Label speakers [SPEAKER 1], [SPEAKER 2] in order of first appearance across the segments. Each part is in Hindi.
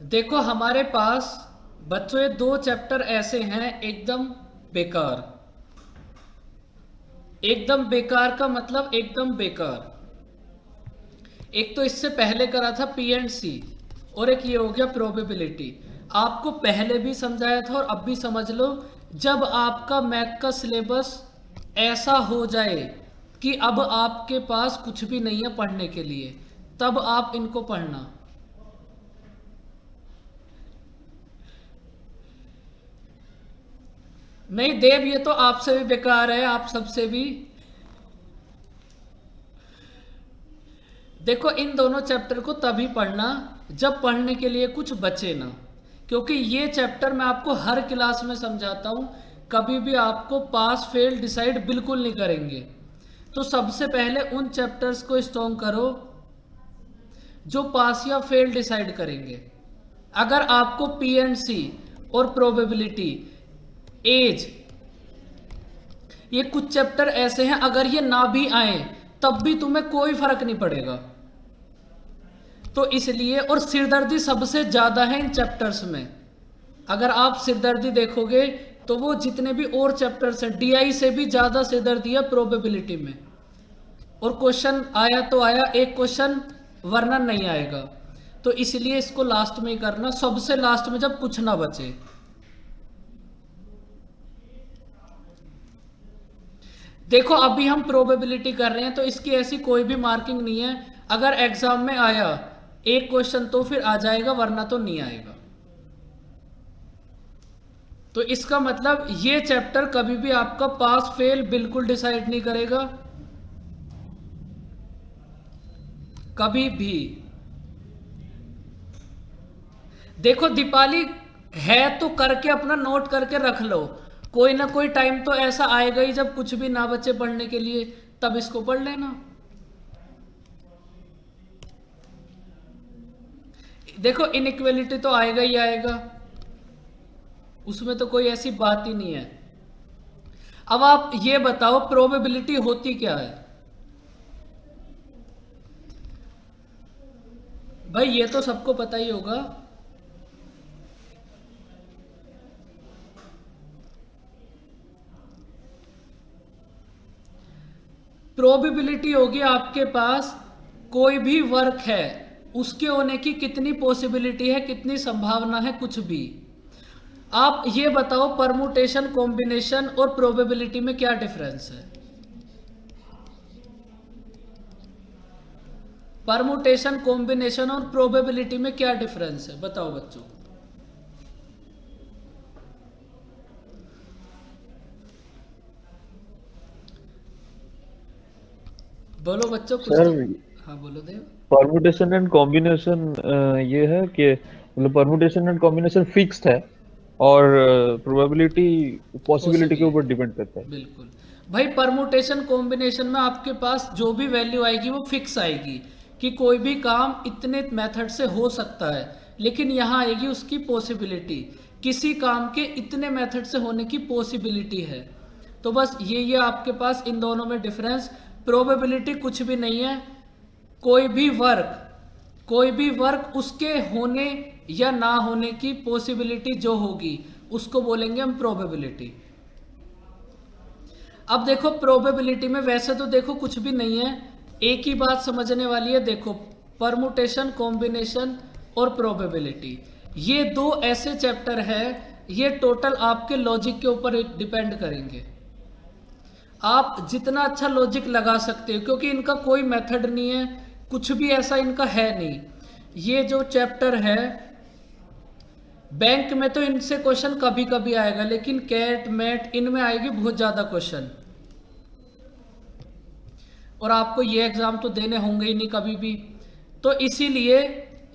[SPEAKER 1] देखो हमारे पास बच्चों ये दो चैप्टर ऐसे हैं एकदम बेकार। एकदम बेकार का मतलब एकदम बेकार। एक तो इससे पहले करा था पी एंड सी, और एक ये हो गया प्रोबेबिलिटी। आपको पहले भी समझाया था और अब भी समझ लो। जब आपका मैथ का सिलेबस ऐसा हो जाए कि अब आपके पास कुछ भी नहीं है पढ़ने के लिए, तब आप इनको पढ़ना। नहीं देव, ये तो आपसे भी बेकार है, आप सबसे भी। देखो इन दोनों चैप्टर को तभी पढ़ना जब पढ़ने के लिए कुछ बचे ना, क्योंकि ये चैप्टर मैं आपको हर क्लास में समझाता हूँ, कभी भी आपको पास फेल डिसाइड बिल्कुल नहीं करेंगे। तो सबसे पहले उन चैप्टर्स को स्ट्रॉन्ग करो जो पास या फेल डिसाइड करेंगे। अगर आपको पी एंड सी और प्रोबेबिलिटी, एज, ये कुछ चैप्टर ऐसे हैं अगर ये ना भी आए तब भी तुम्हें कोई फर्क नहीं पड़ेगा। तो इसलिए, और सिरदर्दी सबसे ज्यादा है इन चैप्टर्स में। अगर आप सिरदर्दी देखोगे तो वो जितने भी और चैप्टर्स हैं डीआई से भी ज्यादा सिरदर्दी है प्रोबेबिलिटी में। और क्वेश्चन आया तो आया, एक क्वेश्चन वर्णन नहीं आएगा। तो इसलिए इसको लास्ट में ही करना, सबसे लास्ट में जब कुछ ना बचे। देखो अभी हम प्रोबेबिलिटी कर रहे हैं तो इसकी ऐसी कोई भी मार्किंग नहीं है। अगर एग्जाम में आया एक क्वेश्चन तो फिर आ जाएगा, वरना तो नहीं आएगा। तो इसका मतलब ये चैप्टर कभी भी आपका पास फेल बिल्कुल डिसाइड नहीं करेगा, कभी भी। देखो दीपाली, है तो करके अपना नोट करके रख लो। कोई ना कोई टाइम तो ऐसा आएगा ही जब कुछ भी ना बचे पढ़ने के लिए, तब इसको पढ़ लेना। देखो इनइक्वेलिटी तो आएगा ही आएगा, उसमें तो कोई ऐसी बात ही नहीं है। अब आप ये बताओ प्रोबेबिलिटी होती क्या है। भाई ये तो सबको पता ही होगा। प्रोबेबिलिटी होगी आपके पास कोई भी वर्क है उसके होने की कितनी पॉसिबिलिटी है, कितनी संभावना है, कुछ भी। आप ये बताओ परमुटेशन कॉम्बिनेशन और प्रोबेबिलिटी में क्या डिफरेंस है। परमुटेशन कॉम्बिनेशन और प्रोबेबिलिटी में क्या डिफरेंस है, बताओ बच्चों। बोलो बच्चों कुछ
[SPEAKER 2] सर,
[SPEAKER 1] तो। हाँ बोलो देव।
[SPEAKER 2] परमुटेशन एंड कॉम्बिनेशन ये है कि मतलब परमुटेशन एंड कॉम्बिनेशन फिक्स्ड है, और प्रोबेबिलिटी पॉसिबिलिटी के ऊपर
[SPEAKER 1] पॉसिबिलिटी,
[SPEAKER 2] डिपेंड करता है।
[SPEAKER 1] बिल्कुल। भाई परमुटेशन कॉम्बिनेशन में आपके पास जो भी वैल्यू आएगी वो फिक्स आएगी, कि कोई भी काम इतने मेथड से हो सकता है। लेकिन यहाँ आएगी उसकी पॉसिबिलिटी, किसी काम के इतने मेथड से होने की पॉसिबिलिटी है। तो बस ये आपके पास इन दोनों में डिफरेंस। प्रोबेबिलिटी कुछ भी नहीं है। कोई भी वर्क, कोई भी वर्क उसके होने या ना होने की पॉसिबिलिटी जो होगी उसको बोलेंगे हम प्रोबेबिलिटी। अब देखो प्रोबेबिलिटी में वैसे तो देखो कुछ भी नहीं है, एक ही बात समझने वाली है। देखो परमुटेशन कॉम्बिनेशन और प्रोबेबिलिटी, ये दो ऐसे चैप्टर है, ये टोटल आपके लॉजिक के ऊपर डिपेंड करेंगे। आप जितना अच्छा लॉजिक लगा सकते हो, क्योंकि इनका कोई मेथड नहीं है, कुछ भी ऐसा इनका है नहीं। ये जो चैप्टर है, बैंक में तो इनसे क्वेश्चन कभी कभी आएगा, लेकिन कैट मैट इनमें आएगी बहुत ज़्यादा क्वेश्चन। और आपको ये एग्ज़ाम तो देने होंगे ही नहीं कभी भी। तो इसीलिए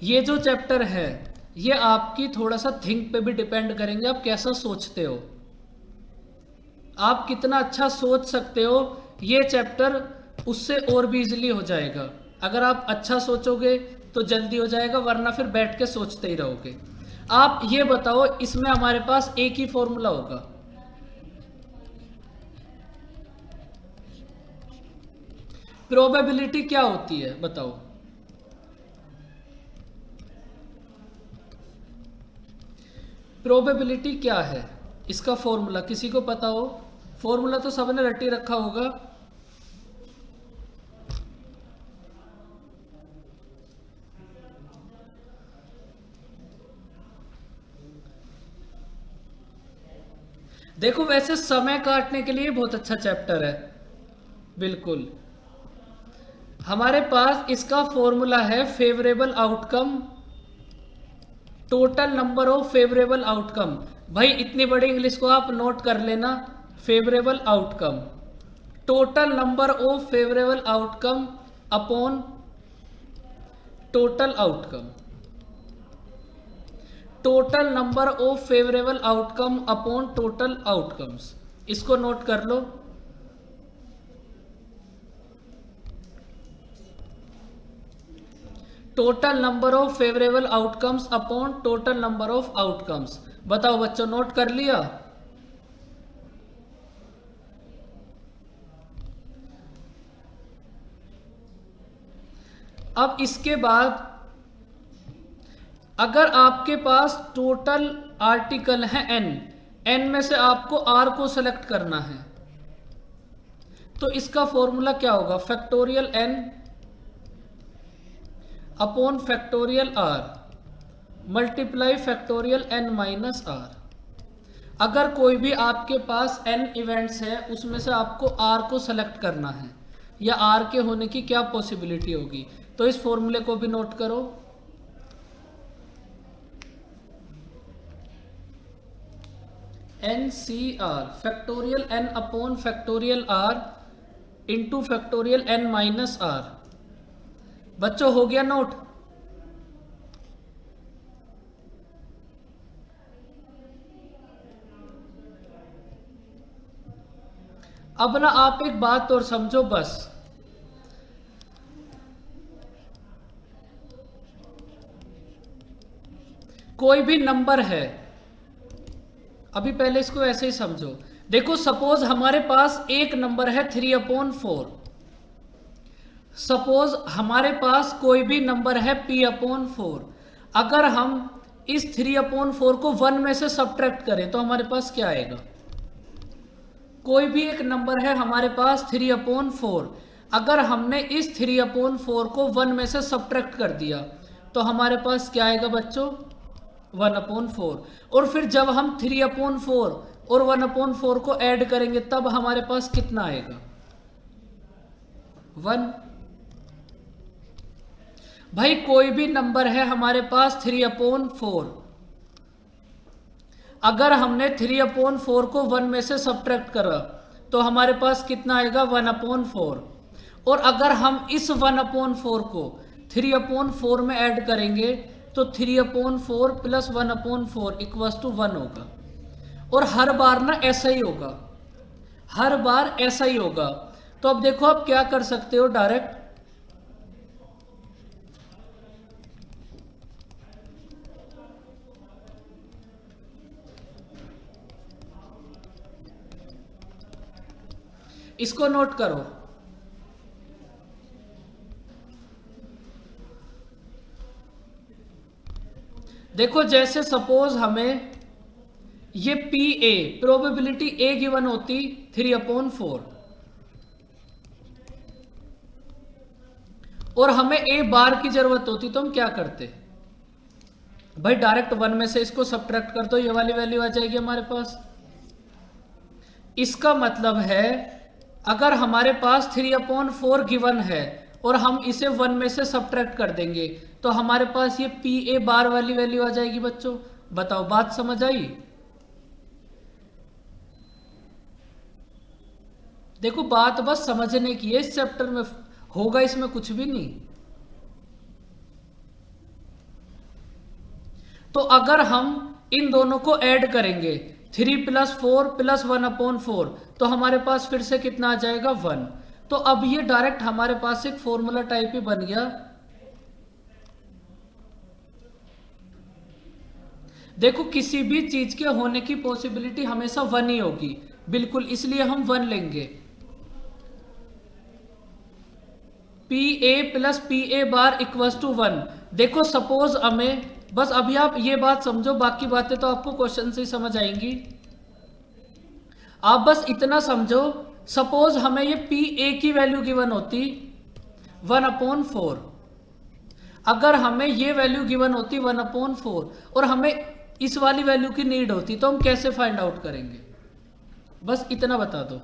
[SPEAKER 1] ये जो चैप्टर है ये आपकी थोड़ा सा थिंक पे भी डिपेंड करेंगे, आप कैसा सोचते हो, आप कितना अच्छा सोच सकते हो। ये चैप्टर उससे और भी इजीली हो जाएगा। अगर आप अच्छा सोचोगे तो जल्दी हो जाएगा, वरना फिर बैठ के सोचते ही रहोगे। आप ये बताओ, इसमें हमारे पास एक ही फॉर्मूला होगा। प्रोबेबिलिटी क्या होती है बताओ। प्रोबेबिलिटी क्या है, इसका फॉर्मूला किसी को पता हो? फॉर्मूला तो सबने रटी रखा होगा। देखो वैसे समय काटने के लिए बहुत अच्छा चैप्टर है, बिल्कुल। हमारे पास इसका फॉर्मूला है favourable outcome, total number of favourable outcome. भाई इतनी बड़ी इंग्लिश को आप नोट कर लेना। Favourable outcome, total number of favourable outcome upon total outcome, total number of favourable outcome upon total outcomes. इसको नोट कर लो। Total number of favourable outcomes upon total number of outcomes. बताओ बच्चों, नोट कर लिया? अब इसके बाद अगर आपके पास टोटल आर्टिकल है n में से आपको r को सेलेक्ट करना है, तो इसका फॉर्मूला क्या होगा? Factorial n upon factorial r multiply factorial n minus r। अगर कोई भी आपके पास n इवेंट्स है, उसमें से आपको r को सेलेक्ट करना है, या r के होने की क्या पॉसिबिलिटी होगी, तो इस फॉर्मूले को भी नोट करो। NCR factorial n upon factorial r into factorial n minus r। बच्चों हो गया नोट? अब ना आप एक बात और समझो बस, कोई भी नंबर है, अभी पहले इसको ऐसे ही समझो। देखो सपोज हमारे पास एक नंबर है 3/4। सपोज हमारे पास कोई भी नंबर है p/4। अगर हम इस 3/4 को 1 में से सब्ट्रैक्ट करें तो हमारे पास क्या आएगा? कोई भी एक नंबर है हमारे पास 3/4, अगर हमने इस 3/4 को 1 में से सब्ट्रैक्ट कर दिया तो हमारे पास क्या आएगा बच्चों? 1/4। और फिर जब हम 3/4 और 1/4 को ऐड करेंगे तब हमारे पास कितना आएगा? 1। भाई कोई भी नंबर है हमारे पास 3/4, अगर हमने 3/4 को 1 में से सब्ट्रैक्ट करा तो हमारे पास कितना आएगा? 1/4। और अगर हम इस 1/4 को 3/4 में ऐड करेंगे तो 3/4 प्लस 1/4 इक्वल्स टू 1 होगा। और हर बार ना ऐसा ही होगा, हर बार ऐसा ही होगा। तो अब देखो आप क्या कर सकते हो, डायरेक्ट इसको नोट करो। देखो जैसे सपोज हमें ये PA प्रोबेबिलिटी A गिवन होती 3/4 और हमें A बार की जरूरत होती तो हम क्या करते? भाई डायरेक्ट 1 में से इसको सब्ट्रैक्ट कर दो, ये वाली वैल्यू आ जाएगी हमारे पास। इसका मतलब है अगर हमारे पास 3/4 गिवन है और हम इसे 1 में से सब्ट्रैक्ट कर देंगे तो हमारे पास ये PA बार वाली वैल्यू आ जाएगी। बच्चों बताओ, बात समझ आई? देखो बात बस समझने की है, इस चैप्टर में होगा इसमें कुछ भी नहीं। तो अगर हम इन दोनों को ऐड करेंगे 3 + 4 + 1/4 तो हमारे पास फिर से कितना आ जाएगा? 1। तो अब ये डायरेक्ट हमारे पास एक फॉर्मूला टाइप ही बन गया। देखो किसी भी चीज के होने की पॉसिबिलिटी हमेशा 1 ही होगी, बिल्कुल, इसलिए हम 1 लेंगे। PA + PA bar equals to 1। देखो सपोज हमें, बस अभी आप ये बात समझो, बाकी बातें तो आपको क्वेश्चन से ही समझ आएंगी। आप बस इतना समझो, सपोज हमें ये पी ए की वैल्यू गिवन होती 1/4, अगर हमें ये वैल्यू गिवन होती 1/4 और हमें इस वाली वैल्यू की नीड होती, तो हम कैसे फाइंड आउट करेंगे? बस इतना बता दो।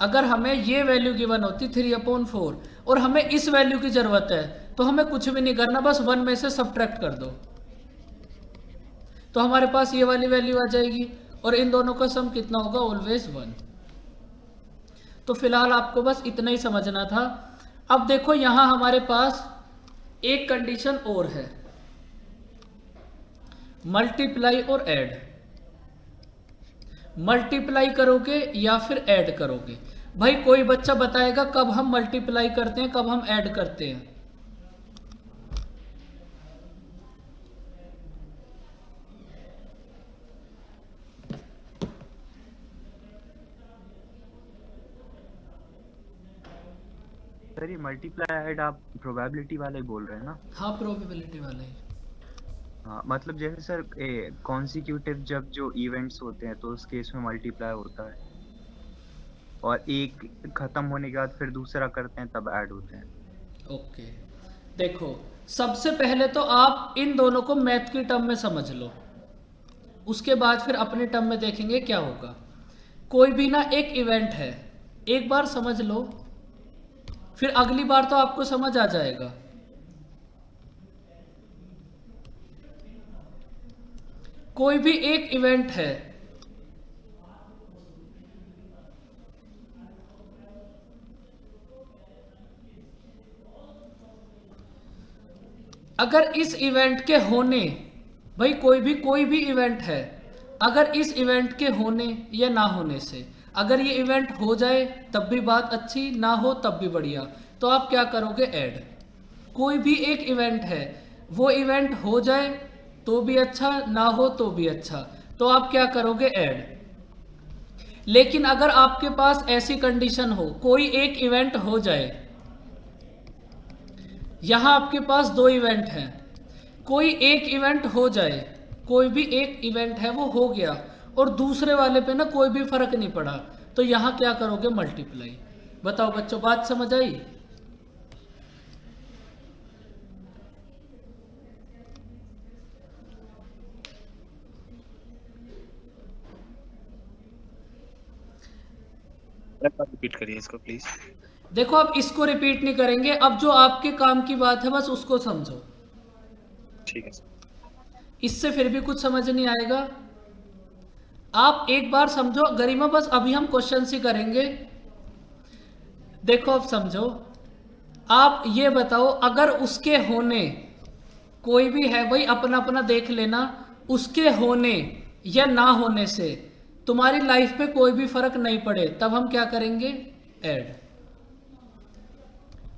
[SPEAKER 1] अगर हमें ये वैल्यू गिवन होती 3/4 और हमें इस वैल्यू की जरूरत है, तो हमें कुछ भी नहीं करना, बस 1 में से सब्ट्रैक्ट कर दो, तो हमारे पास ये वाली वैल्यू आ जाएगी और इन दोनों का सम कितना होगा? ऑलवेज 1। तो फिलहाल आपको बस इतना ही समझना था। अब देखो यहां हमारे पास एक कंडीशन और है, मल्टीप्लाई और ऐड। मल्टीप्लाई करोगे या फिर ऐड करोगे? भाई कोई बच्चा बताएगा कब हम मल्टीप्लाई करते हैं, कब हम ऐड करते हैं?
[SPEAKER 3] सर ये मल्टीप्लाई ऐड आप प्रोबेबिलिटी वाला ही बोल रहे हैं ना?
[SPEAKER 1] हाँ, प्रोबेबिलिटी वाला ही।
[SPEAKER 3] हाँ, मतलब जैसे सर कॉन्सिक्यूटिव जब जो इवेंट्स होते हैं तो उस केस में मल्टीप्लाई होता है, और एक खत्म होने के बाद फिर दूसरा करते हैं तब ऐड होते हैं।
[SPEAKER 1] ओके, देखो सबसे पहले तो आप इन दोनों को मैथ की टर्म में समझ लो, उसके बाद फिर अपने टर्म में देखेंगे क्या होगा। कोई भी ना एक इवेंट है, एक बार समझ लो, फिर अगली बार तो आपको समझ आ जाएगा। कोई भी एक इवेंट है, अगर इस इवेंट के होने, भाई कोई भी इवेंट है, अगर इस इवेंट के होने या ना होने से, अगर ये इवेंट हो जाए तब भी बात अच्छी, ना हो तब भी बढ़िया, तो आप क्या करोगे? ऐड। कोई भी एक इवेंट है, वो इवेंट हो जाए तो भी अच्छा, ना हो तो भी अच्छा, तो आप क्या करोगे? ऐड। लेकिन अगर आपके पास ऐसी कंडीशन हो, कोई एक इवेंट हो जाए, यहां आपके पास दो इवेंट हैं, कोई एक इवेंट हो जाए, कोई भी एक इवेंट है वो हो गया और दूसरे वाले पे ना कोई भी फर्क नहीं पड़ा, तो यहां क्या करोगे? मल्टीप्लाई। बताओ बच्चों, बात समझ आई?
[SPEAKER 4] रिपीट करिए इसको प्लीज।
[SPEAKER 1] देखो अब इसको रिपीट नहीं करेंगे, अब जो आपके काम की बात है बस उसको समझो।
[SPEAKER 4] ठीक है सर।
[SPEAKER 1] इससे फिर भी कुछ समझ नहीं आएगा, आप एक बार समझो गरिमा, बस अभी हम क्वेश्चन ही करेंगे। देखो अब समझो, आप ये बताओ, अगर उसके होने, कोई भी है भाई अपना अपना देख लेना, उसके होने या ना होने से तुम्हारी लाइफ पे कोई भी फर्क नहीं पड़े, तब हम क्या करेंगे? ऐड।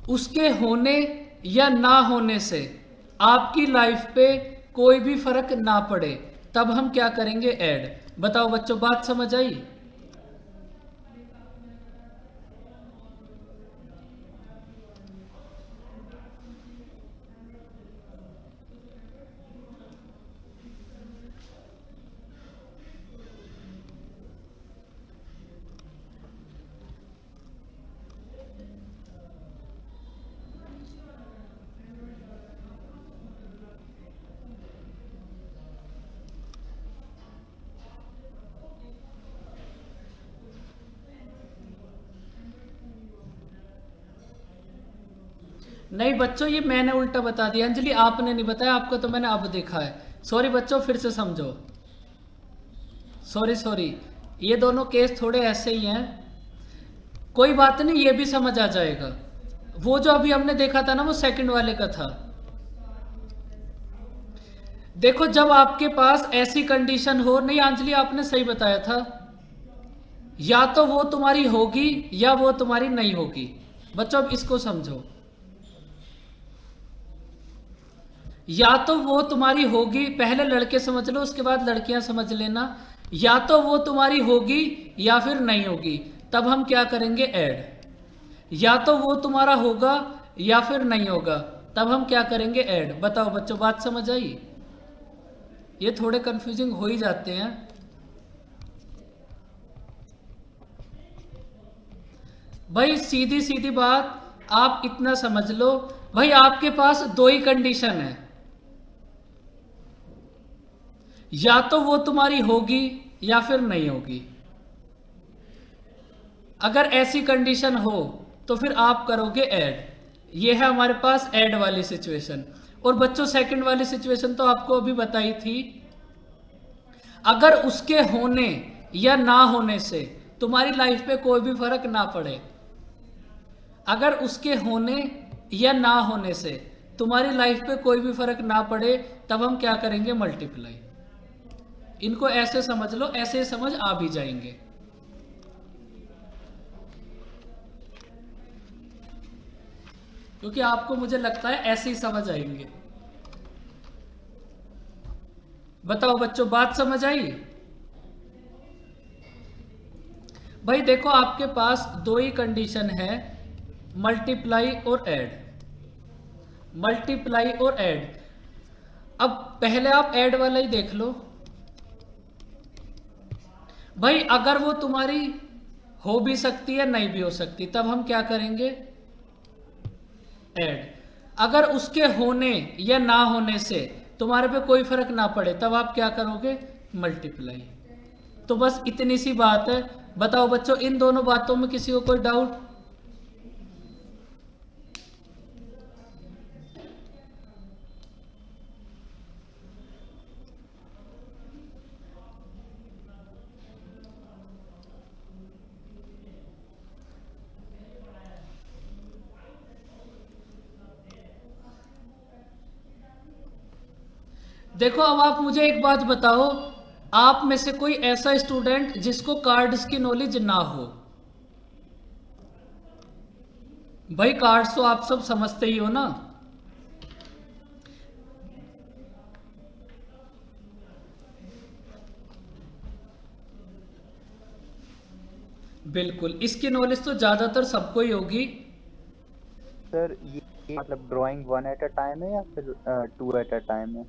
[SPEAKER 1] उसके होने या ना होने से आपकी लाइफ पे कोई भी फर्क ना पड़े, तब हम क्या करेंगे? ऐड। बताओ बच्चों, बात समझ आई? नहीं बच्चों, ये मैंने उल्टा बता दिया। अंजलि आपने नहीं बताया, आपको तो मैंने अब देखा है। सॉरी बच्चों, फिर से समझो। सॉरी, ये दोनों केस थोड़े ऐसे ही हैं, कोई बात नहीं, ये भी समझ आ जाएगा। वो जो अभी हमने देखा था ना, वो सेकंड वाले का था। देखो जब आपके पास ऐसी कंडीशन हो, नहीं अंजलि आपने सही बताया था, या तो वो तुम्हारी होगी या वो तुम्हारी नहीं होगी। बच्चों अब इसको समझो, या तो वो तुम्हारी होगी, पहले लड़के समझ लो उसके बाद लड़कियां समझ लेना, या तो वो तुम्हारी होगी या फिर नहीं होगी, तब हम क्या करेंगे? ऐड। या तो वो तुम्हारा होगा या फिर नहीं होगा, तब हम क्या करेंगे? ऐड। बताओ बच्चों, बात समझ आई? ये थोड़े कंफ्यूजिंग हो ही जाते हैं। भाई सीधी सीधी बात, आप इतना समझ लो, भाई आपके पास दो ही कंडीशन है, या तो वो तुम्हारी होगी या फिर नहीं होगी। अगर ऐसी कंडीशन हो तो फिर आप करोगे ऐड। ये है हमारे पास ऐड वाली सिचुएशन। और बच्चों सेकंड वाली सिचुएशन तो आपको अभी बताई थी, अगर उसके होने या ना होने से तुम्हारी लाइफ पे कोई भी फर्क ना पड़े, अगर उसके होने या ना होने से तुम्हारी लाइफ पे कोई भी फर्क ना पड़े, तब हम क्या करेंगे? मल्टीप्लाई। इनको ऐसे समझ लो, ऐसे समझ आ भी जाएंगे। क्योंकि आपको मुझे लगता है ऐसे ही समझ आएंगे। बताओ बच्चों, बात समझ आई? भाई देखो, आपके पास दो ही कंडीशन है, मल्टीप्लाई और ऐड। मल्टीप्लाई और ऐड। अब पहले आप ऐड वाला ही देख लो। भाई अगर वो तुम्हारी हो भी सकती है, नहीं भी हो सकती, तब हम क्या करेंगे? ऐड। अगर उसके होने या ना होने से तुम्हारे पे कोई फर्क ना पड़े, तब आप क्या करोगे? मल्टीप्लाई। तो बस इतनी सी बात है। बताओ बच्चों, इन दोनों बातों में किसी को कोई डाउट? देखो, अब आप मुझे एक बात बताओ, आप में से कोई ऐसा स्टूडेंट जिसको कार्ड्स की नॉलेज ना हो? भाई कार्ड्स तो आप सब समझते ही हो ना। बिल्कुल, इसकी नॉलेज तो ज्यादातर सबको ही होगी।
[SPEAKER 3] सर ये मतलब ड्राइंग 1 एट अ टाइम है या फिर 2 एट अ टाइम है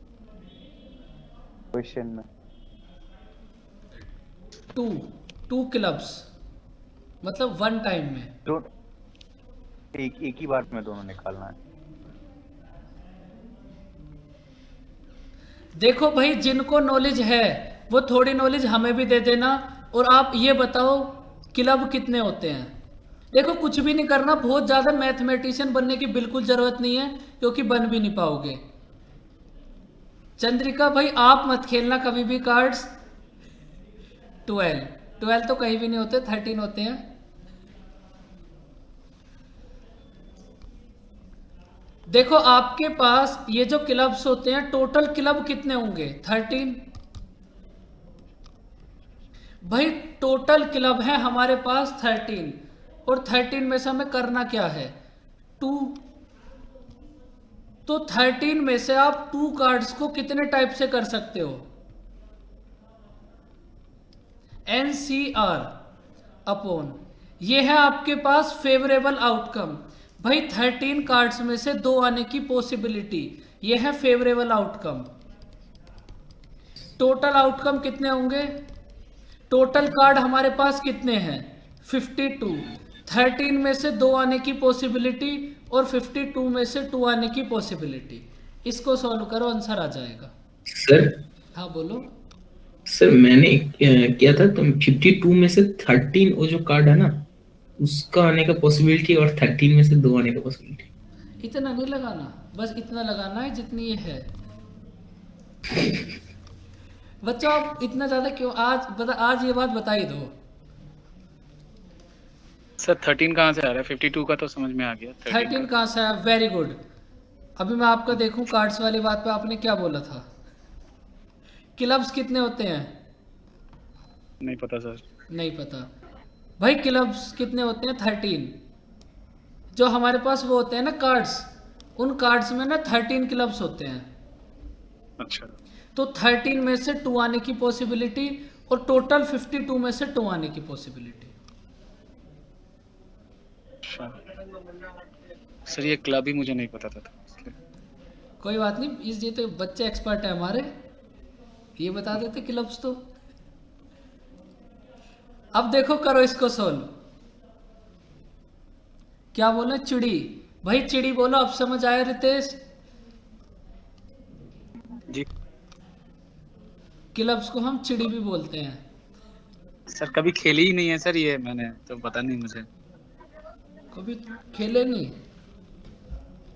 [SPEAKER 3] क्वेश्चन में?
[SPEAKER 1] टू क्लब्स मतलब 1 टाइम में।
[SPEAKER 3] तो एक ही बार में दोनों निकालना है?
[SPEAKER 1] देखो भाई, जिनको नॉलेज है वो थोड़ी नॉलेज हमें भी दे देना। और आप ये बताओ, क्लब कितने होते हैं? देखो, कुछ भी नहीं करना, बहुत ज्यादा मैथमेटिशियन बनने की बिल्कुल जरूरत नहीं है, क्योंकि बन भी नहीं पाओगे। चंद्रिका भाई, आप मत खेलना कभी भी कार्ड्स। 12 तो कहीं भी नहीं होते, 13 होते हैं। देखो, आपके पास ये जो क्लब्स होते हैं, टोटल क्लब कितने होंगे? 13। भाई टोटल क्लब है हमारे पास 13, और 13 में से हमें करना क्या है? 2। तो 13 में से आप 2 कार्ड्स को कितने टाइप से कर सकते हो? NCR अपॉन, ये है आपके पास फेवरेबल आउटकम। भाई 13 कार्ड्स में से 2 आने की पॉसिबिलिटी, ये है फेवरेबल आउटकम। टोटल आउटकम कितने होंगे? टोटल कार्ड हमारे पास कितने हैं? 52। 13 में से 2 आने की पॉसिबिलिटी और 52 में से 2 आने की पॉसिबिलिटी। इसको सॉल्व करो, आंसर आ जाएगा।
[SPEAKER 5] सर
[SPEAKER 1] हाँ बोलो।
[SPEAKER 5] सर मैंने किया था, तो 52 में से 13 वो जो कार्ड है ना, उसका आने का पॉसिबिलिटी, और 13 में से 2 आने का पॉसिबिलिटी।
[SPEAKER 1] इतना नहीं लगाना, बस इतना लगाना है जितनी ये है। बच्चों आप इतना ज्यादा क्यों? आज ये बात बता ही दो।
[SPEAKER 4] सर 13 कहाँ से आ रहा है? 52 का तो समझ में आ गया।
[SPEAKER 1] 13 कहाँ से आया? Very good. अभी मैं आपका देखूं, कार्ड्स वाली बात पे आपने क्या बोला था? क्लब्स कितने होते हैं?
[SPEAKER 4] नहीं पता सर।
[SPEAKER 1] नहीं पता। भाई क्लब्स कितने होते हैं? 13। जो हमारे पास वो होते हैं ना कार्ड्स, उन कार्ड्स में ना 13 क्लब्स होते हैं।
[SPEAKER 4] अच्छा।
[SPEAKER 1] तो 13 में से 2 आने की पॉसिबिलिटी और टोटल 52 में से 2 आने की पॉसिबिलिटी।
[SPEAKER 4] अच्छा सर, ये क्लब ही मुझे नहीं पता था।
[SPEAKER 1] कोई बात नहीं, इस ये तो बच्चे एक्सपर्ट है हमारे, ये बता देते क्लब्स तो। अब देखो करो इसको सोल्व। क्या बोले? चिड़ी। भाई चिड़ी बोलो, अब समझ आया रितेश?
[SPEAKER 4] जी
[SPEAKER 1] क्लब्स को हम चिड़ी भी बोलते हैं।
[SPEAKER 4] सर, कभी खेली ही नहीं है सर ये, मैंने तो पता नहीं मुझे।
[SPEAKER 1] कभी खेले नहीं?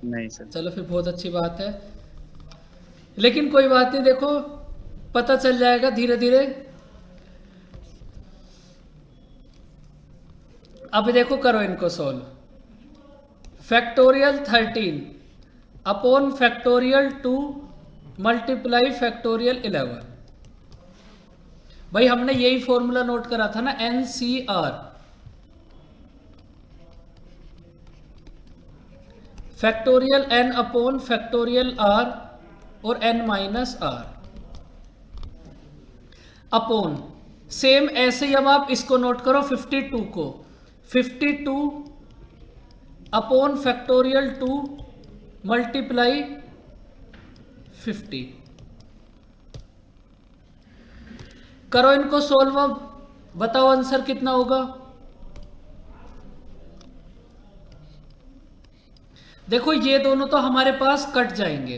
[SPEAKER 4] नहीं सर।
[SPEAKER 1] चलो फिर बहुत अच्छी बात है, लेकिन कोई बात नहीं, देखो पता चल जाएगा धीरे धीरे। अब देखो करो इनको solve. Factorial 13 upon factorial 2 multiply factorial 11। भाई हमने यही फॉर्मूला नोट करा था ना, NCR, factorial n upon factorial r और n minus r upon. Same ऐसे ही अब आप इसको नोट करो 52 को, 52 अपॉन फैक्टोरियल 2 मल्टीप्लाई 50। करो इनको सोल्व, अब बताओ आंसर कितना होगा। देखो ये दोनों तो हमारे पास कट जाएंगे,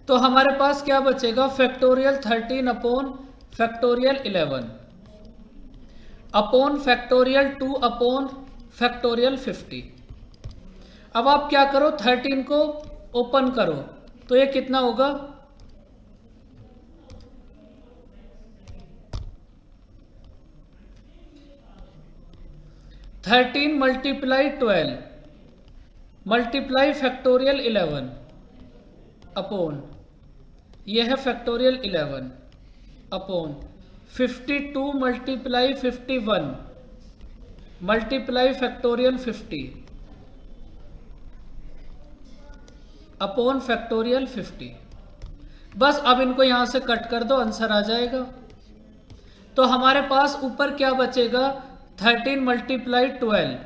[SPEAKER 1] तो हमारे पास क्या बचेगा? Factorial 13 upon factorial 11 upon factorial 2 upon factorial 50। अब आप क्या करो, 13 को ओपन करो तो ये कितना होगा? Thirteen multiply 12 multiply factorial 11 upon, ये है factorial 11 upon 52 multiply 51 multiply factorial 50 upon factorial 50। बस अब इनको यहां से कट कर दो, आंसर आ जाएगा। तो हमारे पास ऊपर क्या बचेगा? 13 मल्टीप्लाई 12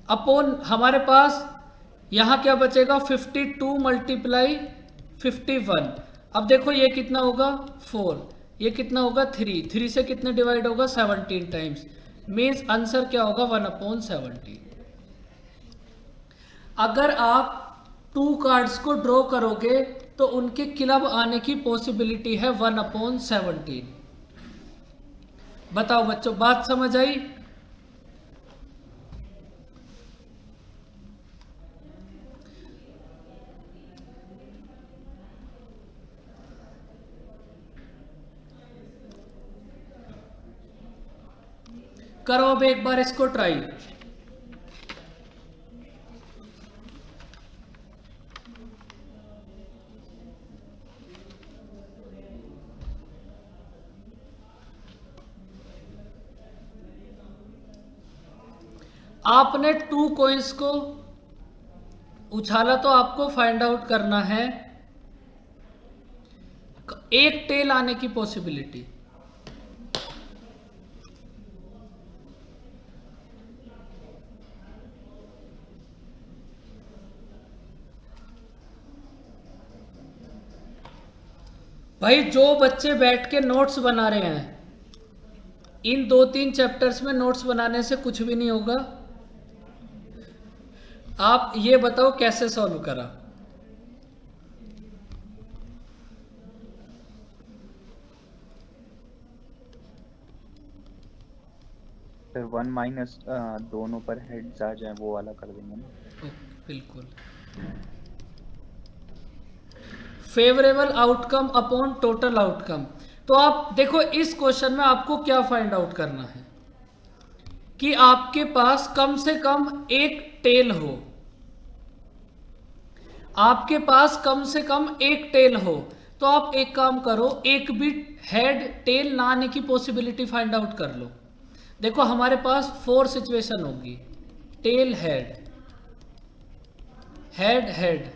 [SPEAKER 1] अपॉन, हमारे पास यहां क्या बचेगा? 52 मल्टीप्लाई 51। अब देखो ये कितना होगा? 4, ये कितना होगा? 3, 3 से कितने डिवाइड होगा? 17 टाइम्स, मीन्स आंसर क्या होगा? 1/17। अगर आप 2 कार्ड्स को ड्रॉ करोगे तो उनके क्लब आने की पॉसिबिलिटी है 1/17। बताओ बच्चों, बात समझ आई? करो अब एक बार इसको ट्राई। आपने 2 कॉइन्स को उछाला तो आपको फाइंड आउट करना है एक टेल आने की पॉसिबिलिटी। भाई जो बच्चे बैठ के नोट्स बना रहे हैं, इन 2-3 चैप्टर्स में नोट्स बनाने से कुछ भी नहीं होगा। आप ये बताओ कैसे सॉल्व करा?
[SPEAKER 3] फिर 1 माइनस दोनों पर हेड्स आ जाए वो वाला कर देंगे ना।
[SPEAKER 1] बिल्कुल। Favourable outcome upon total outcome. तो आप देखो इस क्वेश्चन में आपको क्या फाइंड आउट करना है कि आपके पास कम से कम एक टेल हो, आपके पास कम से कम एक टेल हो। तो आप एक काम करो, एक भी हेड टेल ना आने की पॉसिबिलिटी फाइंड आउट कर लो। देखो हमारे पास 4 सिचुएशन होगी, tail head, head head,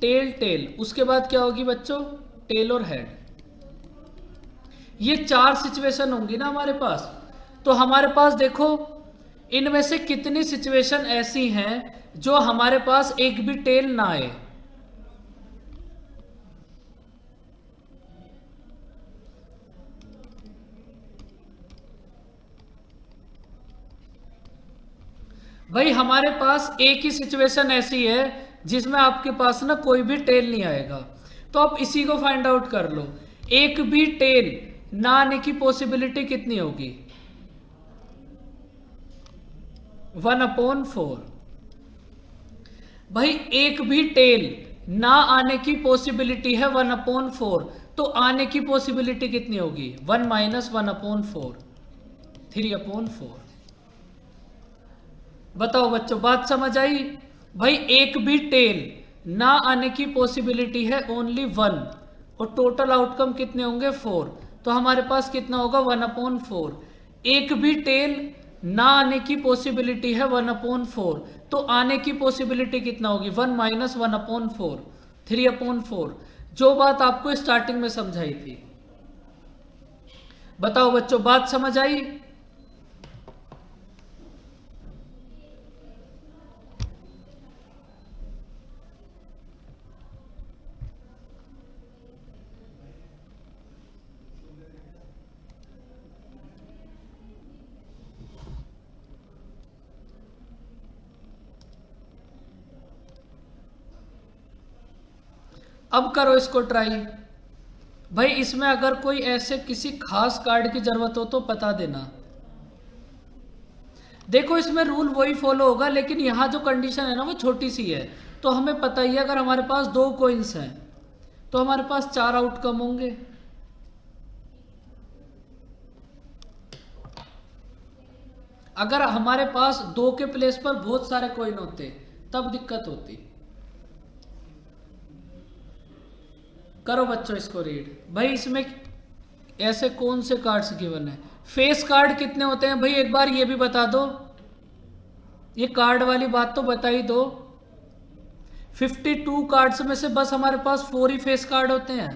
[SPEAKER 1] tail tail, उसके बाद क्या होगी बच्चों, टेल और हेड। ये 4 सिचुएशन होंगी ना हमारे पास। तो हमारे पास देखो इनमें से कितनी सिचुएशन ऐसी हैं जो हमारे पास एक भी टेल ना आए। भाई हमारे पास एक ही सिचुएशन ऐसी है जिसमें आपके पास ना कोई भी टेल नहीं आएगा। तो आप इसी को फाइंड आउट कर लो, एक भी टेल ना आने की पॉसिबिलिटी कितनी होगी, 1/4। भाई एक भी टेल ना आने की पॉसिबिलिटी है 1/4, तो आने की पॉसिबिलिटी कितनी होगी, 1 - 1/4, 3/4। बताओ बच्चों, बात समझ आई। भाई एक भी टेल ना आने की पॉसिबिलिटी है ओनली 1, और टोटल आउटकम कितने होंगे 4, तो हमारे पास कितना होगा 1/4। एक भी टेल ना आने की पॉसिबिलिटी है 1/4, तो आने की पॉसिबिलिटी कितना होगी 1 - 1/4, 3/4, जो बात आपको स्टार्टिंग में समझाई थी। बताओ बच्चों, बात समझ आई। अब करो इसको ट्राई। भाई इसमें अगर कोई ऐसे किसी खास कार्ड की जरूरत हो तो बता देना। देखो इसमें रूल वही फॉलो होगा, लेकिन यहाँ जो कंडीशन है ना वो छोटी सी है। तो हमें पता ही है अगर हमारे पास 2 कॉइन्स हैं तो हमारे पास 4 आउटकम होंगे। अगर हमारे पास 2 के प्लेस पर बहुत सारे कॉइन होते तब दिक्कत होती। करो बच्चों इसको रीड। भाई इसमें ऐसे कौन से कार्ड्स गिवन है, फेस कार्ड कितने होते हैं भाई एक बार ये भी बता दो, ये कार्ड वाली बात तो बता ही दो। 52 कार्ड्स में से बस हमारे पास 4 ही फेस कार्ड होते हैं।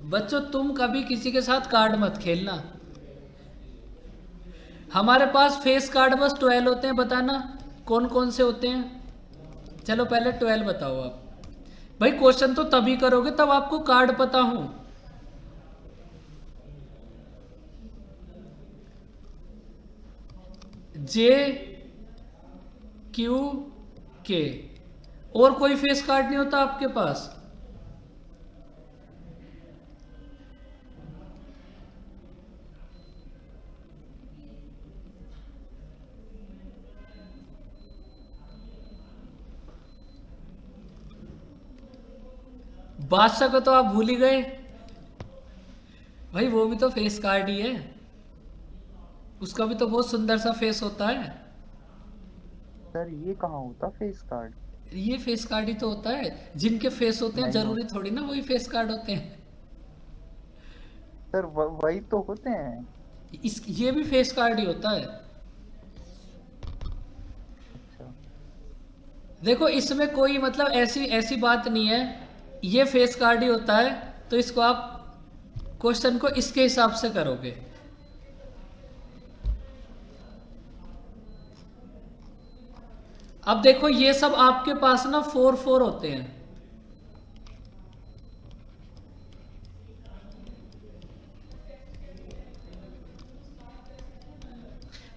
[SPEAKER 1] बच्चों तुम कभी किसी के साथ कार्ड मत खेलना। हमारे पास फेस कार्ड बस 12 होते हैं, बताना कौन कौन से होते हैं। चलो पहले 12 बताओ आप। भाई क्वेश्चन तो तभी करोगे तब आपको कार्ड पता हो। J Q K, और कोई फेस कार्ड नहीं होता आपके पास। बादशाह को तो आप भूल ही गए। भाई वो भी तो फेस कार्ड ही है, उसका भी तो बहुत सुंदर सा फेस होता है।
[SPEAKER 6] सर ये कहाँ होता फेस कार्ड?
[SPEAKER 1] ये फेस कार्ड ही तो होता है, जिनके फेस होते हैं
[SPEAKER 6] नहीं
[SPEAKER 1] जरूरी थोड़ी ना वही फेस कार्ड होते हैं।
[SPEAKER 6] सर वही तो होते हैं।
[SPEAKER 1] ये भी फेस कार्ड ही होता है।
[SPEAKER 6] अच्छा
[SPEAKER 1] देखो इसमें कोई मतलब ऐसी बात नहीं है, ये फेस कार्ड ही होता है। तो इसको आप क्वेश्चन को इसके हिसाब से करोगे। अब देखो ये सब आपके पास ना 4 होते हैं।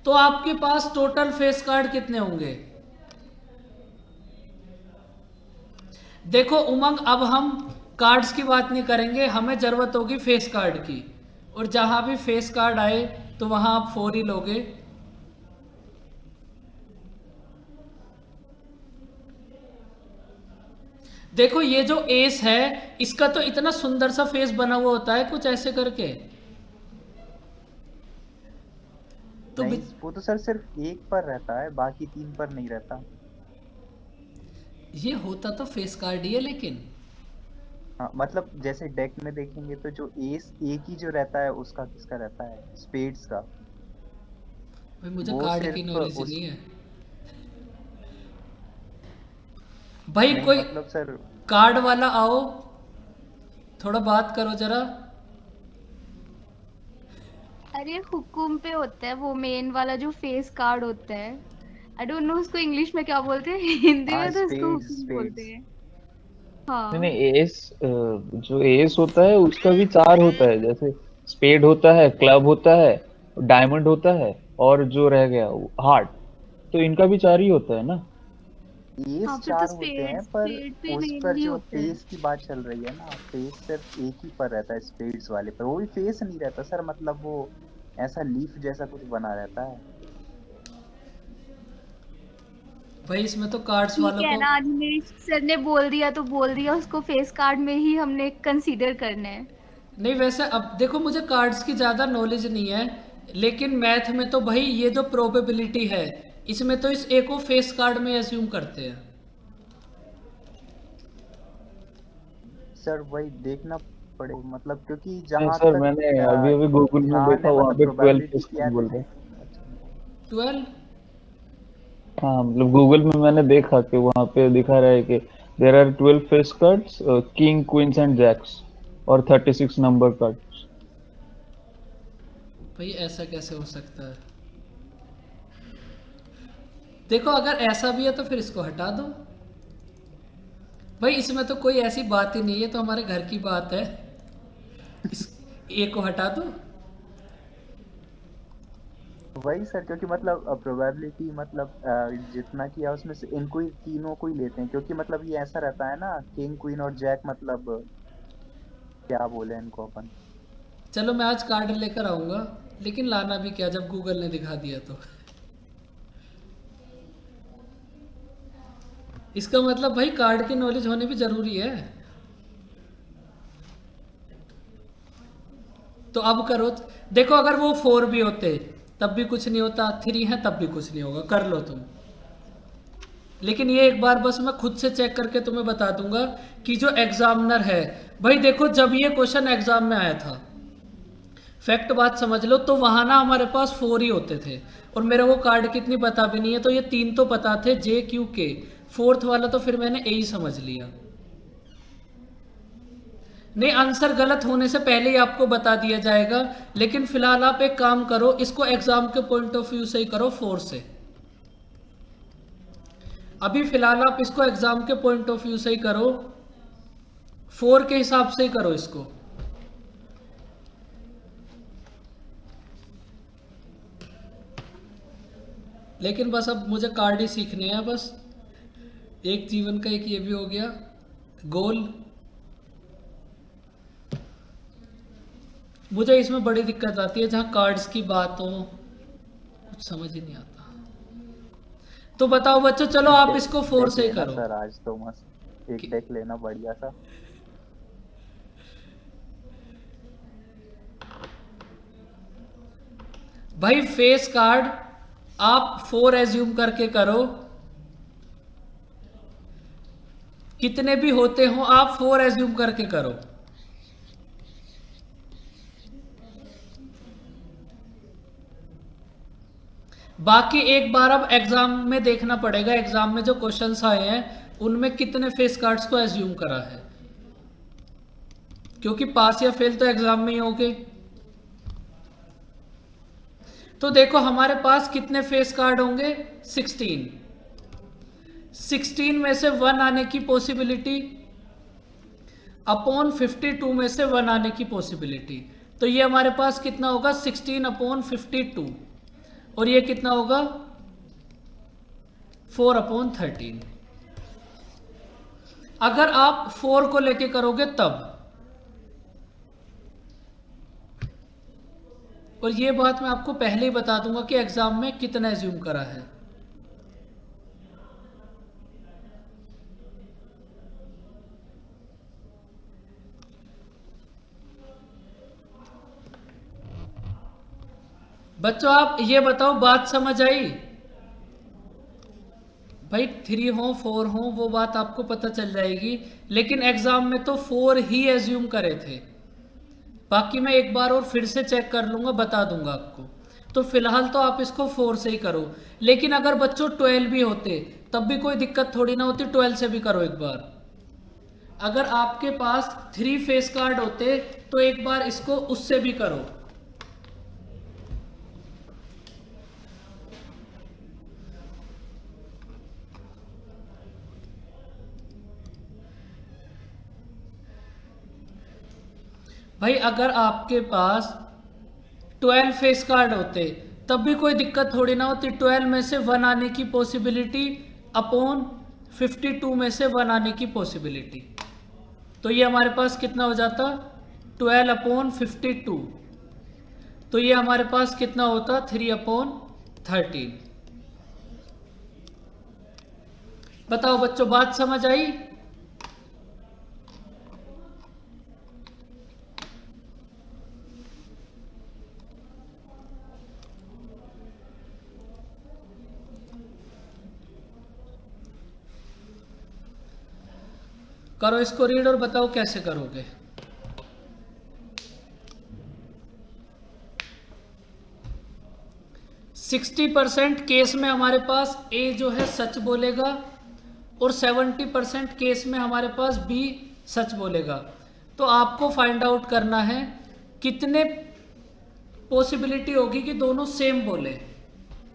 [SPEAKER 1] तो आपके पास टोटल फेस कार्ड कितने होंगे। देखो उमंग, अब हम कार्ड्स की बात नहीं करेंगे, हमें जरूरत होगी फेस कार्ड की, और जहां भी फेस कार्ड आए तो वहां आप 4 ही लोगे। देखो ये जो एस है इसका तो इतना सुंदर सा फेस बना हुआ होता है कुछ ऐसे करके। तो
[SPEAKER 6] नहीं, वो तो सर सिर्फ एक पर रहता है, बाकी 3 पर नहीं रहता।
[SPEAKER 1] ये होता तो फेस कार्ड ही है, लेकिन
[SPEAKER 6] हाँ मतलब जैसे डेक में देखेंगे तो जो एस एक ही जो रहता है उसका किसका रहता है, स्पेड्स का।
[SPEAKER 1] भाई मुझे
[SPEAKER 6] वो
[SPEAKER 1] कार्ड की
[SPEAKER 6] सिर्फ
[SPEAKER 1] नॉलेज
[SPEAKER 6] उस
[SPEAKER 1] नहीं है भाई।
[SPEAKER 6] नहीं
[SPEAKER 1] कोई
[SPEAKER 6] मतलब सर
[SPEAKER 1] कार्ड वाला आओ, थोड़ा बात करो जरा।
[SPEAKER 7] अरे हुकुम पे होता है वो मेन वाला जो फेस कार्ड होता है। आई डोंट नो उसको इंग्लिश में क्या बोलते हैं, हिंदी
[SPEAKER 6] हाँ
[SPEAKER 7] में तो उसको
[SPEAKER 6] स्पेड्स
[SPEAKER 7] हुकुम बोलते
[SPEAKER 6] स्पेड्स।
[SPEAKER 7] हैं।
[SPEAKER 2] नहीं
[SPEAKER 7] हाँ।
[SPEAKER 2] नहीं, एस जो एस होता है उसका भी चार होता है, जैसे स्पेड होता है, क्लब होता है, डायमंड होता है, और जो रह गया हार्ट। तो इनका भी चार ही होता है ना।
[SPEAKER 7] हाँ
[SPEAKER 6] एस
[SPEAKER 7] फिर तो
[SPEAKER 6] 4 होते
[SPEAKER 7] स्पेड
[SPEAKER 6] हैं, पर
[SPEAKER 7] स्पेड पे
[SPEAKER 6] उस पर
[SPEAKER 7] मेनली
[SPEAKER 6] जो
[SPEAKER 7] होता है।
[SPEAKER 6] फेस की बात चल रही है ना, फेस सिर्फ एक ही पर रहता है स्पेड्स वाले पर, वो भी फेस नहीं रहता सर, मतलब वो ऐसा लीफ जैसा कुछ बना रहता है।
[SPEAKER 1] भाई इसमें तो कार्ड्स
[SPEAKER 7] ठीक
[SPEAKER 1] वालों
[SPEAKER 7] है
[SPEAKER 1] को।
[SPEAKER 7] ना, आज मेरे सर ने बोल दिया तो बोल दिया, उसको फेस कार्ड में ही हमने कंसीडर करना है।
[SPEAKER 1] नहीं वैसे अब देखो, मुझे कार्ड्स की ज़्यादा नॉलेज नहीं है, लेकिन मैथ में तो भाई ये जो प्रोबेबिलिटी है, इसमें तो इस ए को फेस कार्ड में एज्यूम करते हैं।
[SPEAKER 6] सर वही देखना पड़े मतलब, क्योंकि
[SPEAKER 2] नहीं
[SPEAKER 6] जहां
[SPEAKER 2] सर,
[SPEAKER 6] तक
[SPEAKER 2] मैंने अभी अभी गूगल में
[SPEAKER 6] ध्यान
[SPEAKER 2] देखा,
[SPEAKER 6] है
[SPEAKER 2] वहाँ
[SPEAKER 6] मतलब
[SPEAKER 2] पे 12
[SPEAKER 6] प्रोबेबिलिटी
[SPEAKER 2] फेस
[SPEAKER 6] क्या
[SPEAKER 2] कार्ड
[SPEAKER 6] है।
[SPEAKER 2] बोल रहे हैं।
[SPEAKER 6] अच्छा
[SPEAKER 1] 12।
[SPEAKER 2] हाँ मतलब गूगल में मैंने देखा कि वहाँ पे दिखा रहा है कि there are 12 face cards, king queens and jacks, और 36 नंबर कार्ड्स।
[SPEAKER 1] भाई ऐसा कैसे हो सकता है? देखो अगर ऐसा भी है तो फिर इसको हटा दो। भाई इसमें तो कोई ऐसी बात ही नहीं है, तो हमारे घर की बात है। इस ए को हटा दो।
[SPEAKER 6] वही सर, क्योंकि मतलब प्रोबेबिलिटी मतलब जितना किया उसमें से इनको ही तीनों को ही लेते हैं, क्योंकि मतलब ये ऐसा रहता है ना, किंग क्वीन और जैक, मतलब क्या बोले इनको अपन।
[SPEAKER 1] चलो मैं आज कार्ड लेकर आऊंगा, लेकिन लाना भी क्या जब गूगल ने दिखा दिया तो। इसका मतलब भाई कार्ड की नॉलेज होनी भी जरूरी है। तो अब करो। देखो अगर वो 4 भी होते तब भी कुछ नहीं होता, 3 है तब भी कुछ नहीं होगा, कर लो तुम। लेकिन ये एक बार बस मैं खुद से चेक करके तुम्हें बता दूंगा कि जो एग्जामिनर है, भाई देखो जब ये क्वेश्चन एग्जाम में आया था, फैक्ट बात समझ लो, तो वहां ना हमारे पास 4 ही होते थे, और मेरे को कार्ड कितनी पता भी नहीं है, तो ये 3 तो पता थे, जे क्यू के। फोर्थ वाला तो फिर मैंने ए ही समझ लिया। नहीं, आंसर गलत होने से पहले ही आपको बता दिया जाएगा, लेकिन फिलहाल आप एक काम करो, इसको एग्जाम के पॉइंट ऑफ व्यू से ही करो, 4 से। अभी फिलहाल आप इसको एग्जाम के पॉइंट ऑफ व्यू से ही करो, 4 के हिसाब से ही करो इसको। लेकिन बस अब मुझे कार्ड ही सीखने हैं बस। एक जीवन का एक ये भी हो गया गोल। मुझे इसमें बड़ी दिक्कत आती है जहां कार्ड्स की बात हो, कुछ समझ ही नहीं आता। तो बताओ बच्चों, चलो आप इसको 4
[SPEAKER 6] डेक
[SPEAKER 1] से ही
[SPEAKER 6] लेना
[SPEAKER 1] करो।
[SPEAKER 6] सर, आज तो मस्त एक
[SPEAKER 1] कि-
[SPEAKER 6] डेक लेना बढ़िया सा।
[SPEAKER 1] भाई फेस कार्ड आप 4 एज्यूम करके करो, कितने भी होते हो आप 4 एज्यूम करके करो। बाकी एक बार अब एग्जाम में देखना पड़ेगा, एग्जाम में जो क्वेश्चंस आए हैं उनमें कितने फेस कार्ड्स को एज्यूम करा है, क्योंकि पास या फेल तो एग्जाम में ही होगे। तो देखो हमारे पास कितने फेस कार्ड होंगे, 16। 16 में से 1 आने की पॉसिबिलिटी अपॉन 52 में से 1 आने की पॉसिबिलिटी, तो ये हमारे पास कितना होगा, 16 अपॉन 52, और ये कितना होगा, 4 अपॉन 13। अगर आप 4 को लेके करोगे तब, और ये बात मैं आपको पहले ही बता दूंगा कि एग्जाम में कितना एज्यूम करा है। बच्चों आप ये बताओ, बात समझ आई? भाई 3 हो 4 हो वो बात आपको पता चल जाएगी, लेकिन एग्जाम में तो 4 ही एज्यूम करे थे। बाकी मैं एक बार और फिर से चेक कर लूंगा, बता दूंगा आपको। तो फिलहाल तो आप इसको 4 से ही करो, लेकिन अगर बच्चों 12 भी होते तब भी कोई दिक्कत थोड़ी ना होती, 12 से भी करो एक बार। अगर आपके पास 3 फेस कार्ड होते तो एक बार इसको उससे भी करो। भाई अगर आपके पास 12 फेस कार्ड होते तब भी कोई दिक्कत थोड़ी ना होती, 12 में से 1 आने की पॉसिबिलिटी अपॉन 52 में से 1 आने की पॉसिबिलिटी, तो ये हमारे पास कितना हो जाता? 12 अपॉन 52, तो ये हमारे पास कितना होता? 3 अपॉन 13। बताओ बच्चों, बात समझ आई? करो इसको रीड और बताओ कैसे करोगे। सिक्सटी 60% केस में हमारे पास ए जो है सच बोलेगा और 70% केस में हमारे पास बी सच बोलेगा। तो आपको फाइंड आउट करना है कितने पॉसिबिलिटी होगी कि दोनों सेम बोले,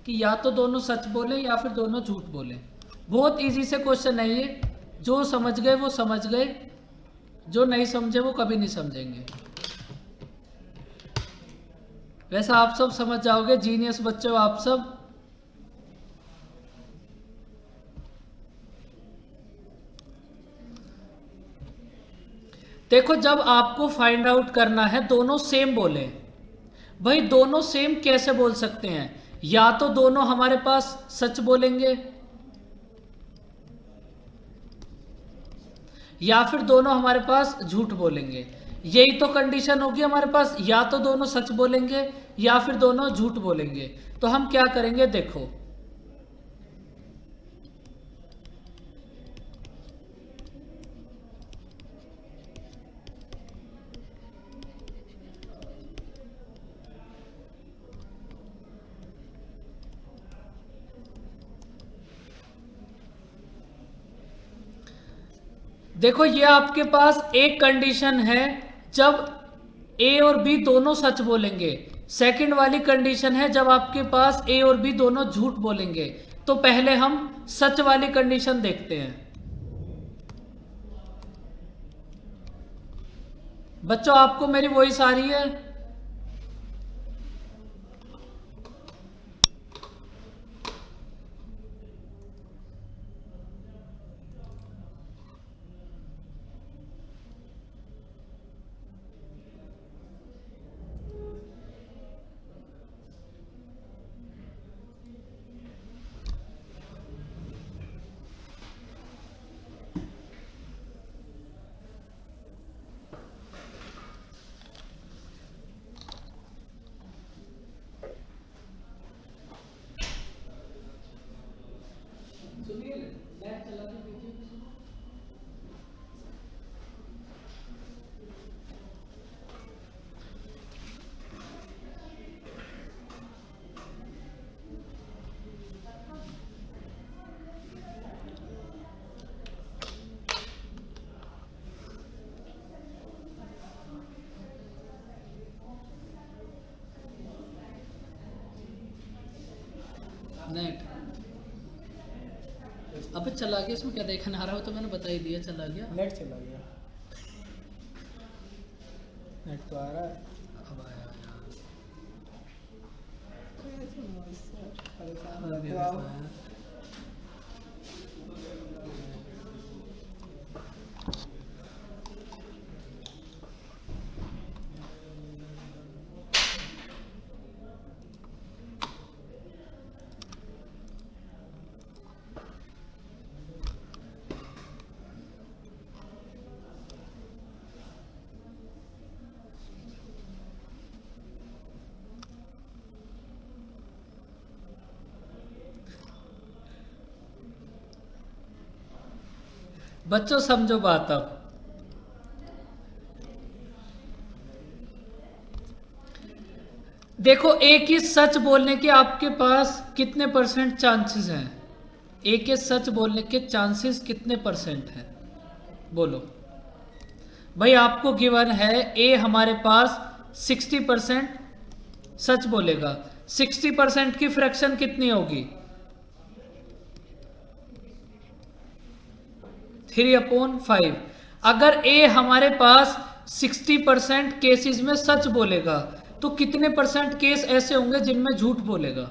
[SPEAKER 1] कि या तो दोनों सच बोले या फिर दोनों झूठ बोले। बहुत इजी से क्वेश्चन है ये, जो समझ गए वो समझ गए, जो नहीं समझे वो कभी नहीं समझेंगे। वैसा आप सब समझ जाओगे, जीनियस बच्चे हो आप सब। देखो जब आपको फाइंड आउट करना है दोनों सेम बोले, भाई दोनों सेम कैसे बोल सकते हैं? या तो दोनों हमारे पास सच बोलेंगे या फिर दोनों हमारे पास झूठ बोलेंगे। यही तो कंडीशन होगी हमारे पास, या तो दोनों सच बोलेंगे या फिर दोनों झूठ बोलेंगे। तो हम क्या करेंगे देखो, देखो ये आपके पास एक कंडीशन है जब ए और बी दोनों सच बोलेंगे, सेकंड वाली कंडीशन है जब आपके पास ए और बी दोनों झूठ बोलेंगे। तो पहले हम सच वाली कंडीशन देखते हैं। बच्चों आपको मेरी वॉइस आ रही है? नेट अबे चला गया, इसमें क्या देखना आ रहा हो? तो मैंने बता ही दिया, चला गया।
[SPEAKER 8] नेट चला गया, नेट तो आ रहा है।
[SPEAKER 1] अब आया यार,
[SPEAKER 8] परेशान
[SPEAKER 1] अभी
[SPEAKER 8] मत
[SPEAKER 1] आया।
[SPEAKER 8] हो।
[SPEAKER 1] बच्चों समझो बात अब। देखो, एक ही सच बोलने के आपके पास कितने परसेंट चांसेस हैं? एक ही सच बोलने के चांसेस कितने परसेंट हैं? बोलो भाई। आपको गिवन है ए हमारे पास 60% सच बोलेगा। 60% की फ्रैक्शन कितनी होगी? 3/5। अगर ए हमारे पास 60% केसेस में सच बोलेगा तो कितने परसेंट केस ऐसे होंगे जिनमें झूठ बोलेगा?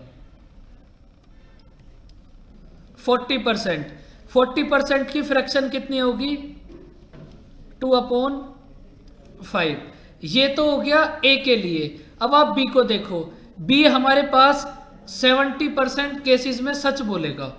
[SPEAKER 1] 40%। 40% की फ्रैक्शन कितनी होगी? 2/5। ये तो हो गया ए के लिए। अब आप बी को देखो। बी हमारे पास 70% केसेस में सच बोलेगा।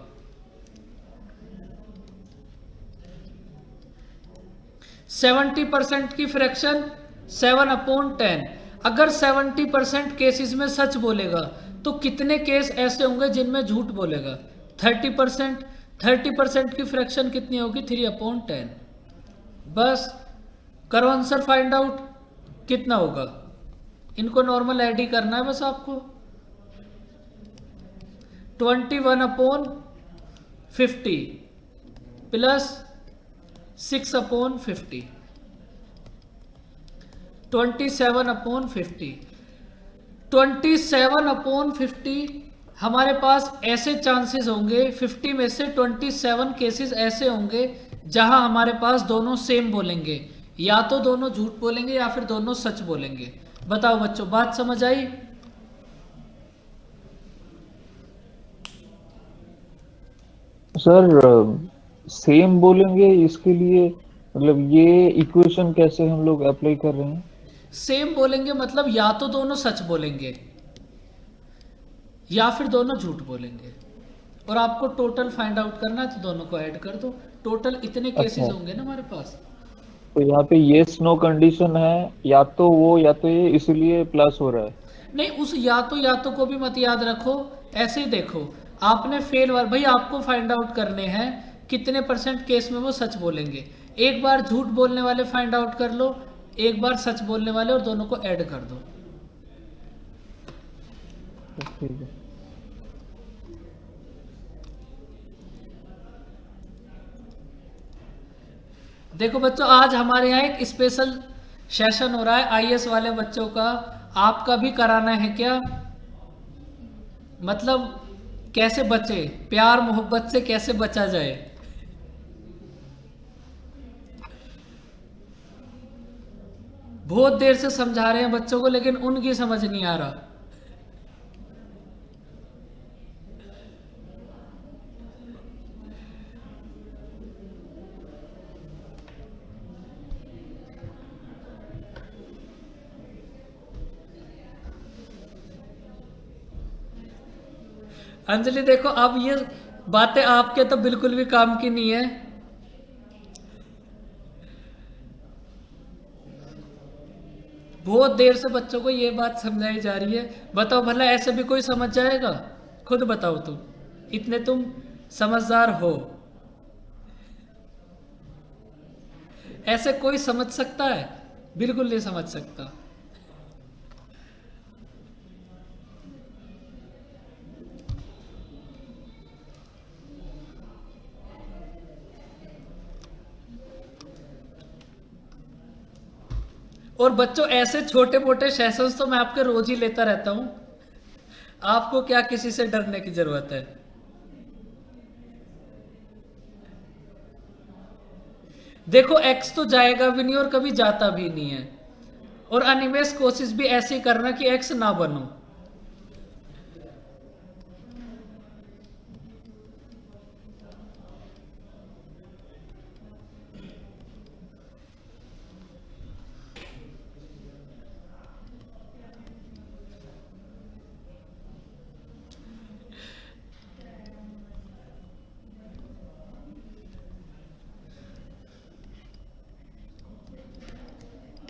[SPEAKER 1] सेवेंटी परसेंट की फ्रैक्शन 7/10। अगर 70% केसेस में सच बोलेगा तो कितने केस ऐसे होंगे जिनमें झूठ बोलेगा? 30%। 30% की फ्रैक्शन कितनी होगी? 3/10। बस करो आंसर फाइंड आउट कितना होगा। इनको नॉर्मल ऐड ही करना है बस आपको। 21/50 प्लस 6/50, 27/50। 27/50 हमारे पास ऐसे चांसेस होंगे, 50 में से 27 केसेस ऐसे होंगे जहां हमारे पास दोनों सेम बोलेंगे। या तो दोनों झूठ बोलेंगे या फिर दोनों सच बोलेंगे। बताओ बच्चों, बात समझ आई?
[SPEAKER 2] सर सेम बोलेंगे इसके लिए मतलब ये इक्वेशन कैसे हम लोग अप्लाई कर रहे हैं?
[SPEAKER 1] सेम बोलेंगे मतलब या तो दोनों सच बोलेंगे या फिर दोनों झूठ बोलेंगे। और आपको टोटल फाइंड आउट करना है तो दोनों को ऐड कर दो। टोटल इतने केसेस
[SPEAKER 2] अच्छा,
[SPEAKER 1] होंगे ना हमारे पास।
[SPEAKER 2] तो यहाँ पे येस नो कंडीशन है, या तो वो या तो ये, इसीलिए प्लस हो रहा है।
[SPEAKER 1] नहीं, उस या तो को भी मत याद रखो। ऐसे ही देखो, आपने फेल वाला भाई आपको फाइंड आउट करने हैं कितने परसेंट केस में वो सच बोलेंगे। एक बार झूठ बोलने वाले फाइंड आउट कर लो, एक बार सच बोलने वाले, और दोनों को ऐड कर दो।
[SPEAKER 2] ठीक है।
[SPEAKER 1] देखो बच्चों, आज हमारे यहाँ एक स्पेशल सेशन हो रहा है आईएएस वाले बच्चों का। आपका भी कराना है क्या? मतलब कैसे बचे, प्यार मोहब्बत से कैसे बचा जाए। बहुत देर से समझा रहे हैं बच्चों को लेकिन उनकी समझ नहीं आ रहा। अंजलि देखो, अब ये बातें आपके तो बिल्कुल भी काम की नहीं है। बहुत देर से बच्चों को ये बात समझाई जा रही है। बताओ भला ऐसे भी कोई समझ जाएगा? खुद बताओ तुम, इतने तुम समझदार हो, ऐसे कोई समझ सकता है? बिल्कुल नहीं समझ सकता। और बच्चों, ऐसे छोटे मोटे सेशंस तो मैं आपके रोज ही लेता रहता हूं। आपको क्या किसी से डरने की जरूरत है? देखो, एक्स तो जाएगा भी नहीं और कभी जाता भी नहीं है। और अनिमेश कोशिश भी ऐसी करना कि एक्स ना बनो।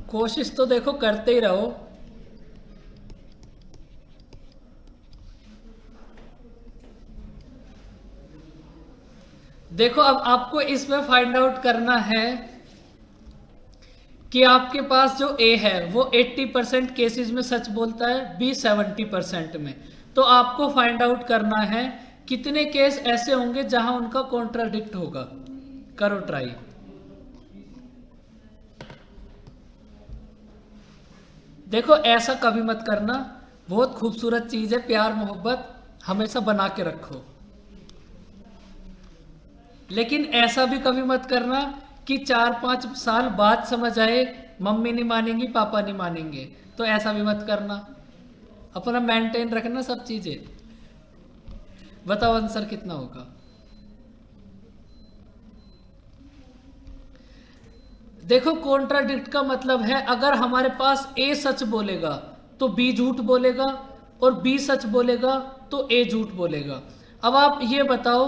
[SPEAKER 1] कोशिश तो देखो करते ही रहो। देखो अब आपको इसमें फाइंड आउट करना है कि आपके पास जो ए है वो 80% केसेस में सच बोलता है, बी 70% में। तो आपको फाइंड आउट करना है कितने केस ऐसे होंगे जहां उनका कॉन्ट्राडिक्ट होगा। करो ट्राई। देखो ऐसा कभी मत करना, बहुत खूबसूरत चीज है, प्यार मोहब्बत हमेशा बना के रखो। लेकिन ऐसा भी कभी मत करना कि 4-5 साल बाद समझ आए मम्मी नहीं मानेंगी पापा नहीं मानेंगे, तो ऐसा भी मत करना। अपना मेंटेन रखना सब चीजें। बताओ आंसर कितना होगा। देखो कॉन्ट्राडिक्ट का मतलब है अगर हमारे पास ए सच बोलेगा तो बी झूठ बोलेगा, और बी सच बोलेगा तो ए झूठ बोलेगा। अब आप ये बताओ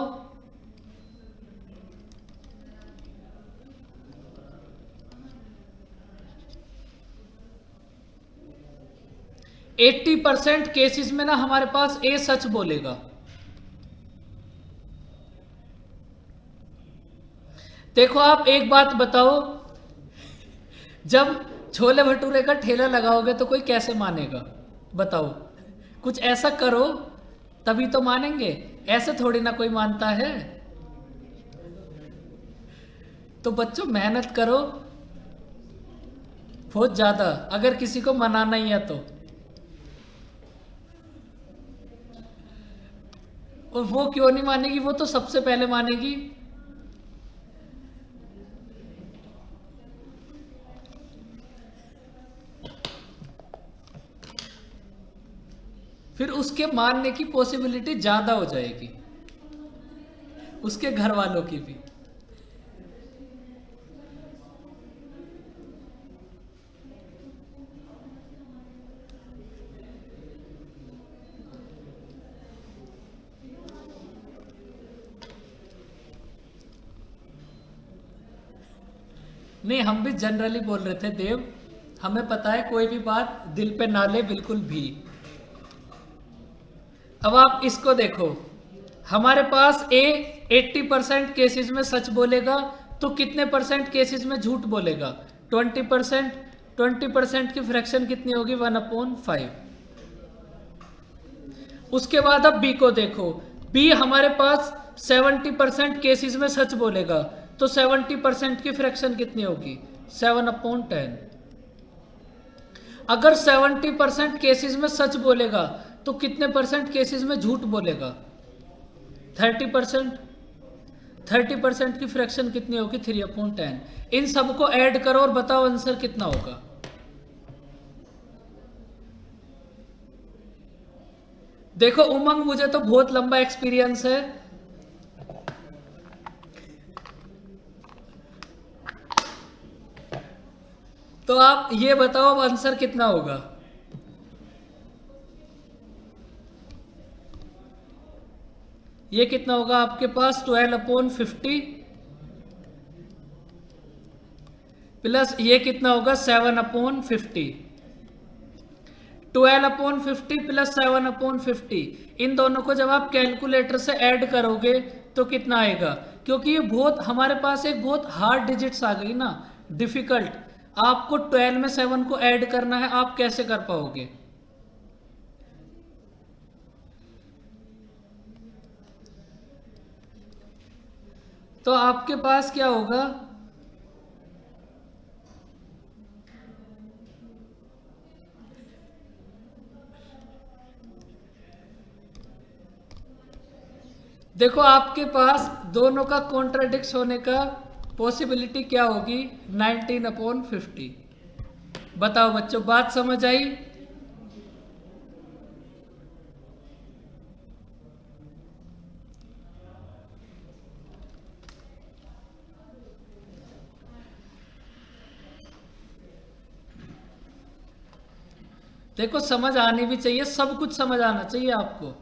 [SPEAKER 1] 80% केसेस में ना हमारे पास ए सच बोलेगा। देखो आप एक बात बताओ, जब छोले भटूरे का ठेला लगाओगे तो कोई कैसे मानेगा? बताओ, कुछ ऐसा करो तभी तो मानेंगे, ऐसे थोड़ी ना कोई मानता है। तो बच्चों मेहनत करो बहुत ज्यादा अगर किसी को मनाना ही है तो। और वो क्यों नहीं मानेगी, वो तो सबसे पहले मानेगी। फिर उसके मानने की पॉसिबिलिटी ज्यादा हो जाएगी, उसके घर वालों की भी। नहीं, हम भी जनरली बोल रहे थे देव, हमें पता है कोई भी बात दिल पे ना ले बिल्कुल भी। अब आप इसको देखो, हमारे पास ए 80% केसेस में सच बोलेगा तो कितने परसेंट केसेस में झूठ बोलेगा? 20%। 20% की फ्रैक्शन कितनी होगी? 1/5। उसके बाद अब बी को देखो, बी हमारे पास 70% केसेस में सच बोलेगा तो 70% की फ्रैक्शन कितनी होगी? 7/10। अगर 70% केसेस में सच बोलेगा तो कितने परसेंट केसेस में झूठ बोलेगा? 30%। 30% की फ्रैक्शन कितनी होगी? 3/10। इन सबको ऐड करो और बताओ आंसर कितना होगा। देखो उमंग, मुझे तो बहुत लंबा एक्सपीरियंस है, तो आप ये बताओ अब आंसर कितना होगा। ये कितना होगा आपके पास? 12/50 प्लस ये कितना होगा? 7/50। 12/50 प्लस 7/50, इन दोनों को जब आप कैलकुलेटर से ऐड करोगे तो कितना आएगा? क्योंकि ये बहुत हमारे पास एक बहुत हार्ड डिजिट्स आ गई ना, डिफिकल्ट। आपको 12 में 7 को ऐड करना है, आप कैसे कर पाओगे? तो आपके पास क्या होगा? देखो आपके पास दोनों का कॉन्ट्राडिक्ट होने का पॉसिबिलिटी क्या होगी? 19/50। बताओ बच्चों, बात समझ आई? देखो समझ आनी भी चाहिए, सब कुछ समझ आना चाहिए आपको।